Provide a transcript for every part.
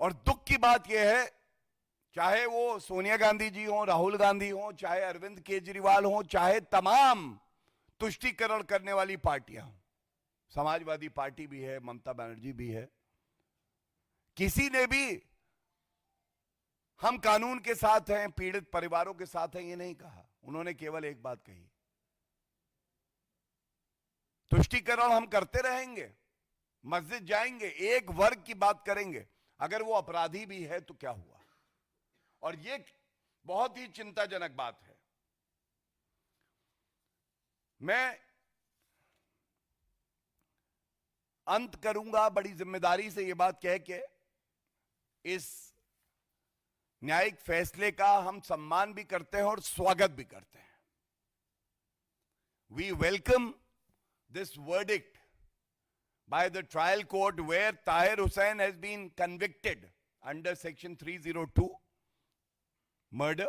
और दुख की बात यह है, चाहे वो सोनिया गांधी जी हो, राहुल गांधी हो, चाहे अरविंद केजरीवाल हो, चाहे तमाम तुष्टीकरण करने वाली पार्टियां हो, समाजवादी पार्टी भी है, ममता बनर्जी भी है, किसी ने भी हम कानून के साथ हैं, पीड़ित परिवारों के साथ हैं, ये नहीं कहा। उन्होंने केवल एक बात कही, तुष्टीकरण हम करते रहेंगे, मस्जिद जाएंगे, एक वर्ग की बात करेंगे, अगर वो अपराधी भी है तो क्या हुआ। और ये बहुत ही चिंताजनक बात है। मैं अंत करूंगा बड़ी जिम्मेदारी से ये बात कह के, इस न्यायिक फैसले का हम सम्मान भी करते हैं और स्वागत भी करते हैं। We welcome this verdict by the trial court where Tahir Hussain has been convicted under section 302 murder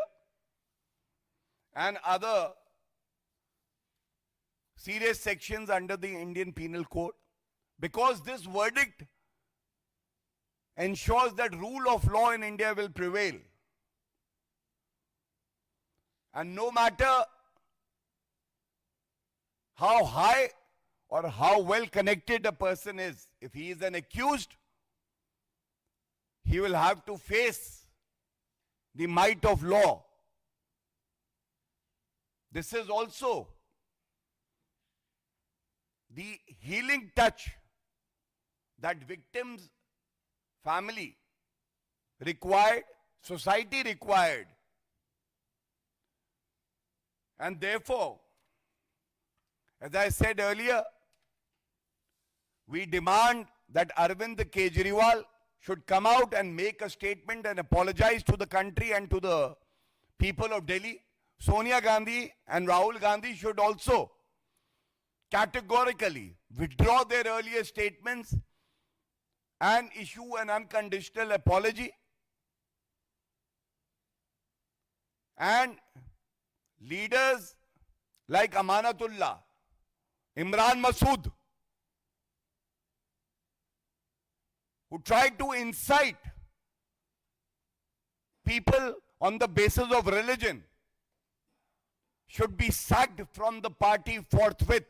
and other serious sections under the Indian Penal Code, because this verdict ensures that rule of law in India will prevail, and no matter how high or how well connected a person is, if he is an accused, he will have to face the might of law. This is also the healing touch that victims' family required, society required. And therefore, as I said earlier, we demand that Arvind Kejriwal should come out and make a statement and apologize to the country and to the people of Delhi. Sonia Gandhi and Rahul Gandhi should also categorically withdraw their earlier statements and issue an unconditional apology. And leaders like Amanatullah, Imran Masood, who tried to incite people on the basis of religion, should be sacked from the party forthwith.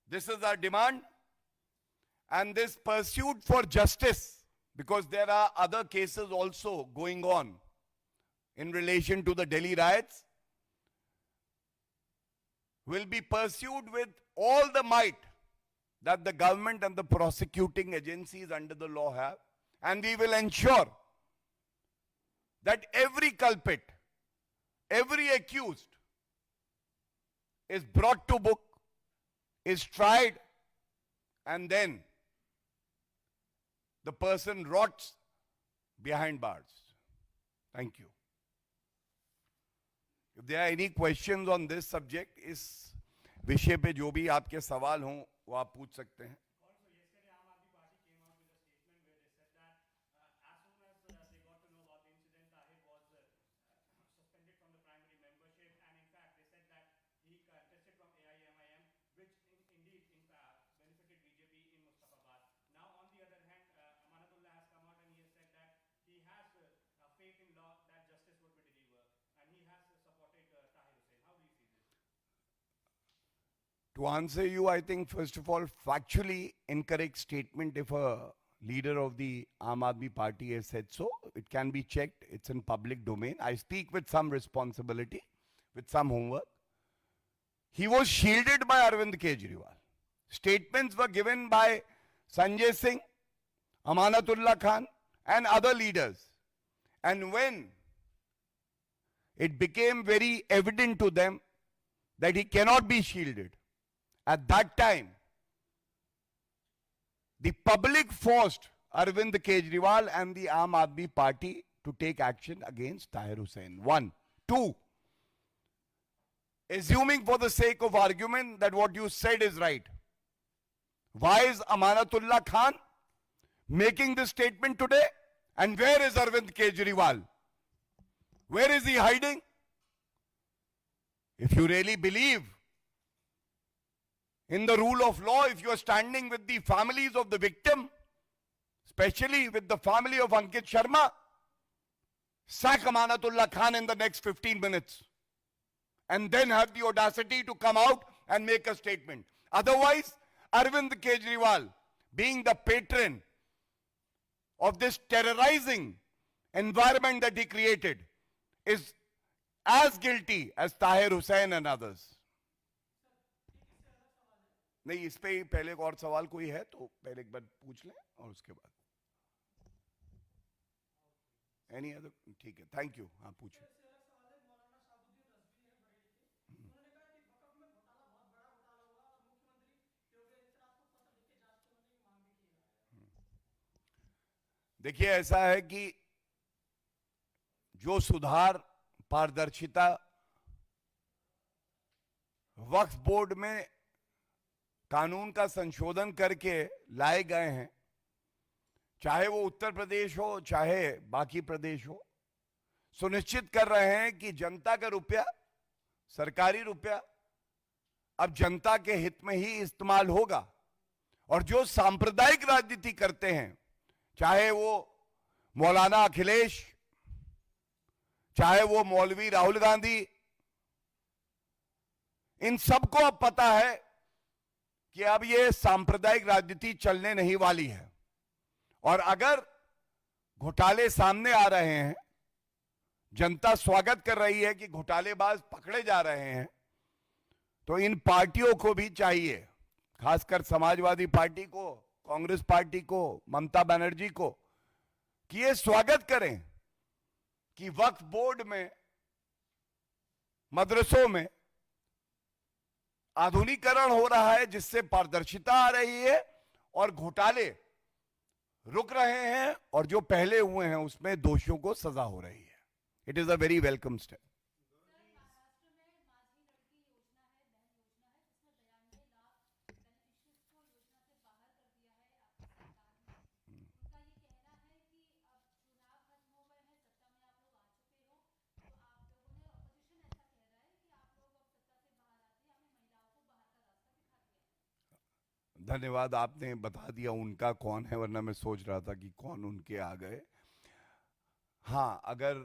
This is our demand, and this pursuit for justice, because there are other cases also going on in relation to the Delhi riots, will be pursued with all the might that the government and the prosecuting agencies under the law have, and we will ensure that every culprit, every accused is brought to book, is tried, and then the person rots behind bars. Thank you. If there are any questions on this subject, इस विषय पे जो भी आपके सवाल हों वो आप पूछ सकते हैं. To answer you, I think first of all, factually incorrect statement if a leader of the Aam Aadmi Party has said so, it can be checked. It's in public domain. I speak with some responsibility, with some homework. He was shielded by Arvind Kejriwal. Statements were given by Sanjay Singh, Amanatullah Khan, and other leaders. And when it became very evident to them that he cannot be shielded, at that time, the public forced Arvind Kejriwal and the Aam Aadmi Party to take action against Tahir Hussain. 1. 2. Assuming for the sake of argument that what you said is right, why is Amanatullah Khan making this statement today? And where is Arvind Kejriwal? Where is he hiding? If you really believe in the rule of law, if you are standing with the families of the victim, especially with the family of Ankit Sharma, sack Amanatullah Khan in the next 15 minutes and then have the audacity to come out and make a statement. Otherwise, Arvind Kejriwal, being the patron of this terrorizing environment that he created, is as guilty as Tahir Hussain and others. नहीं, इस पे पहले एक और सवाल कोई है तो पहले एक बार पूछ लें और उसके बाद एनी अदर. ठीक है, थैंक यू. हाँ, पूछिए. देखिए, ऐसा है कि जो सुधार, पारदर्शिता वक्फ बोर्ड में कानून का संशोधन करके लाए गए हैं, चाहे वो उत्तर प्रदेश हो चाहे बाकी प्रदेश हो, सुनिश्चित कर रहे हैं कि जनता का रुपया, सरकारी रुपया अब जनता के हित में ही इस्तेमाल होगा. और जो सांप्रदायिक राजनीति करते हैं, चाहे वो मौलाना अखिलेश, चाहे वो मौलवी राहुल गांधी, इन सबको अब पता है कि अब ये सांप्रदायिक राजनीति चलने नहीं वाली है. और अगर घोटाले सामने आ रहे हैं, जनता स्वागत कर रही है कि घोटालेबाज पकड़े जा रहे हैं, तो इन पार्टियों को भी चाहिए, खासकर समाजवादी पार्टी को, कांग्रेस पार्टी को, ममता बनर्जी को, कि ये स्वागत करें कि वक्फ बोर्ड में, मदरसों में आधुनिकीकरण हो रहा है, जिससे पारदर्शिता आ रही है और घोटाले रुक रहे हैं और जो पहले हुए हैं उसमें दोषियों को सजा हो रही है. It is a very welcome step. धन्यवाद, आपने बता दिया उनका कौन है, वरना मैं सोच रहा था कि कौन उनके आ गए. हाँ, अगर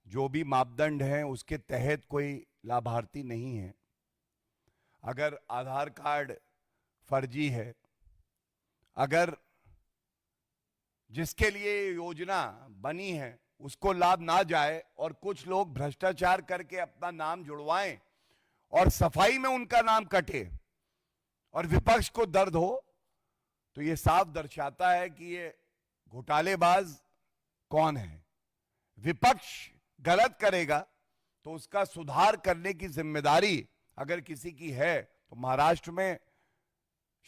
जो भी मापदंड हैं उसके तहत कोई लाभार्थी नहीं है, अगर आधार कार्ड फर्जी है, अगर जिसके लिए योजना बनी है उसको लाभ ना जाए और कुछ लोग भ्रष्टाचार करके अपना नाम जुड़वाएं और सफाई में उनका नाम कटे और विपक्ष को दर्द हो, तो ये साफ दर्शाता है कि ये घोटालेबाज कौन है. विपक्ष गलत करेगा तो उसका सुधार करने की जिम्मेदारी अगर किसी की है तो महाराष्ट्र में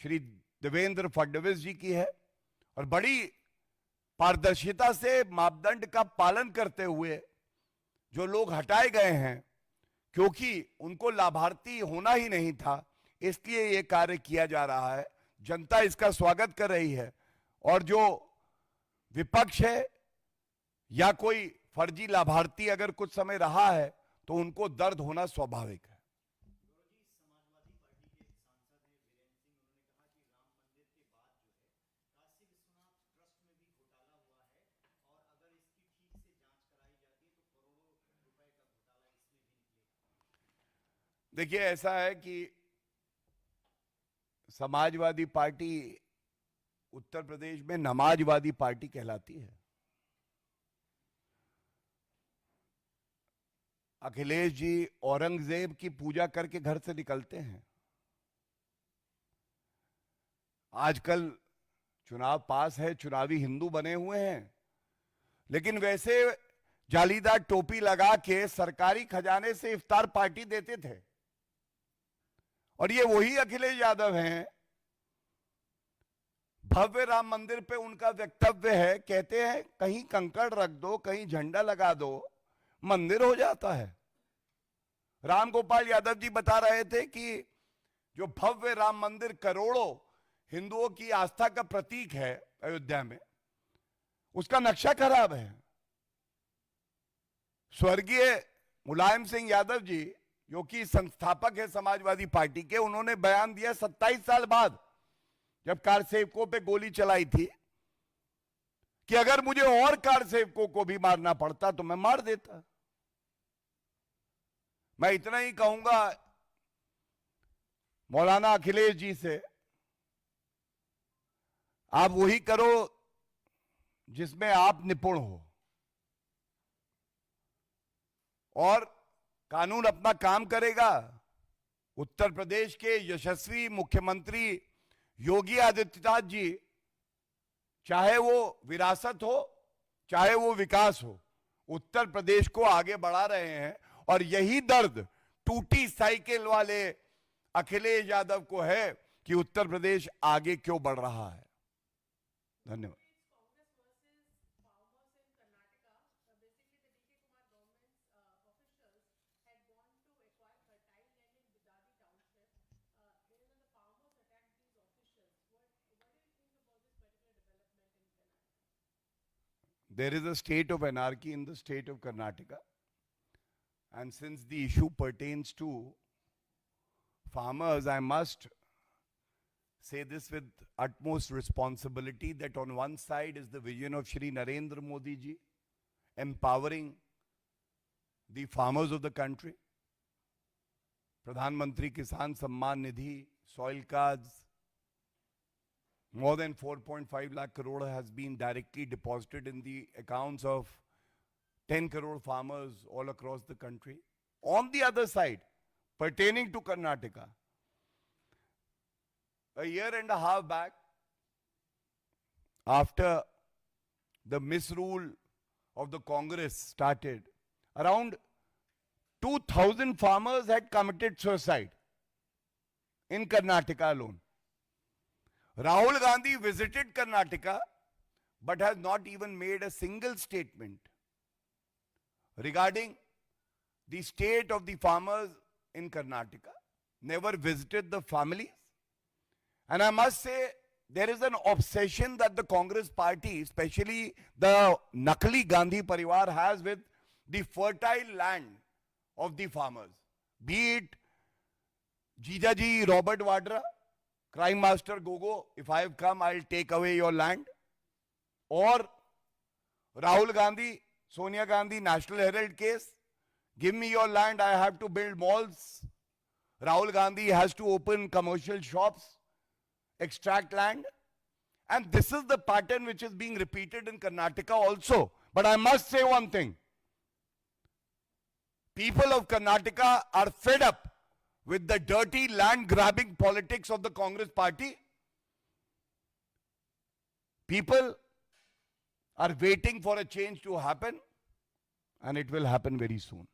श्री देवेंद्र फडणवीस जी की है. और बड़ी पारदर्शिता से मापदंड का पालन करते हुए जो लोग हटाए गए हैं, क्योंकि उनको लाभार्थी होना ही नहीं था, इसलिए ये कार्य किया जा रहा है. जनता इसका स्वागत कर रही है और जो विपक्ष है या कोई फर्जी लाभार्थी अगर कुछ समय रहा है तो उनको दर्द होना स्वाभाविक है. देखिए, ऐसा है कि समाजवादी पार्टी उत्तर प्रदेश में नमाजवादी पार्टी कहलाती है. अखिलेश जी औरंगजेब की पूजा करके घर से निकलते हैं. आजकल चुनाव पास है, चुनावी हिंदू बने हुए हैं, लेकिन वैसे जालीदार टोपी लगा के सरकारी खजाने से इफ्तार पार्टी देते थे. और ये वही अखिलेश यादव हैं. भव्य राम मंदिर पे उनका वक्तव्य है, कहते हैं कहीं कंकड़ रख दो, कहीं झंडा लगा दो, मंदिर हो जाता है. राम गोपाल यादव जी बता रहे थे कि जो भव्य राम मंदिर करोड़ों हिंदुओं की आस्था का प्रतीक है अयोध्या में, उसका नक्शा खराब है. स्वर्गीय मुलायम सिंह यादव जी, जो कि संस्थापक है समाजवादी पार्टी के, उन्होंने बयान दिया 27 साल बाद, जब कार सेवकों पे गोली चलाई थी, कि अगर मुझे और कार सेवकों को भी मारना पड़ता तो मैं मार देता। मैं इतना ही कहूंगा मौलाना अखिलेश जी से, आप वही करो जिसमें आप निपुण हो, और कानून अपना काम करेगा। उत्तर प्रदेश के यशस्वी मुख्यमंत्री योगी आदित्यनाथ जी, चाहे वो विरासत हो चाहे वो विकास हो, उत्तर प्रदेश को आगे बढ़ा रहे हैं। और यही दर्द टूटी साइकिल वाले अखिलेश यादव को है कि उत्तर प्रदेश आगे क्यों बढ़ रहा है। धन्यवाद। There is a state of anarchy in the state of Karnataka, and since the issue pertains to farmers, I must say this with utmost responsibility that on one side is the vision of Shri Narendra Modi ji, empowering the farmers of the country. Pradhan Mantri Kisan Samman Nidhi, soil cards, more than 4.5 lakh crore has been directly deposited in the accounts of 10 crore farmers all across the country. On the other side, pertaining to Karnataka, a year and a half back, after the misrule of the Congress started, around 2,000 farmers had committed suicide in Karnataka alone. Rahul Gandhi visited Karnataka but has not even made a single statement regarding the state of the farmers in Karnataka, never visited the families. And I must say, there is an obsession that the Congress party, especially the Nakli Gandhi Parivar, has with the fertile land of the farmers. Be it Jijaji Robert Vadra, Crime Master Gogo, if I have come, I'll take away your land. Or Rahul Gandhi, Sonia Gandhi, National Herald case, give me your land, I have to build malls. Rahul Gandhi has to open commercial shops, extract land. And this is the pattern which is being repeated in Karnataka also. But I must say one thing. People of Karnataka are fed up with the dirty land grabbing politics of the Congress party. People are waiting for a change to happen, and it will happen very soon.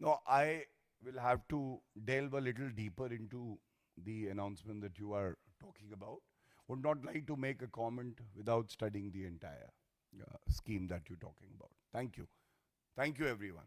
No, I will have to delve a little deeper into the announcement that you are talking about. Would not like to make a comment without studying the entire scheme that you're talking about. Thank you. Thank you, everyone.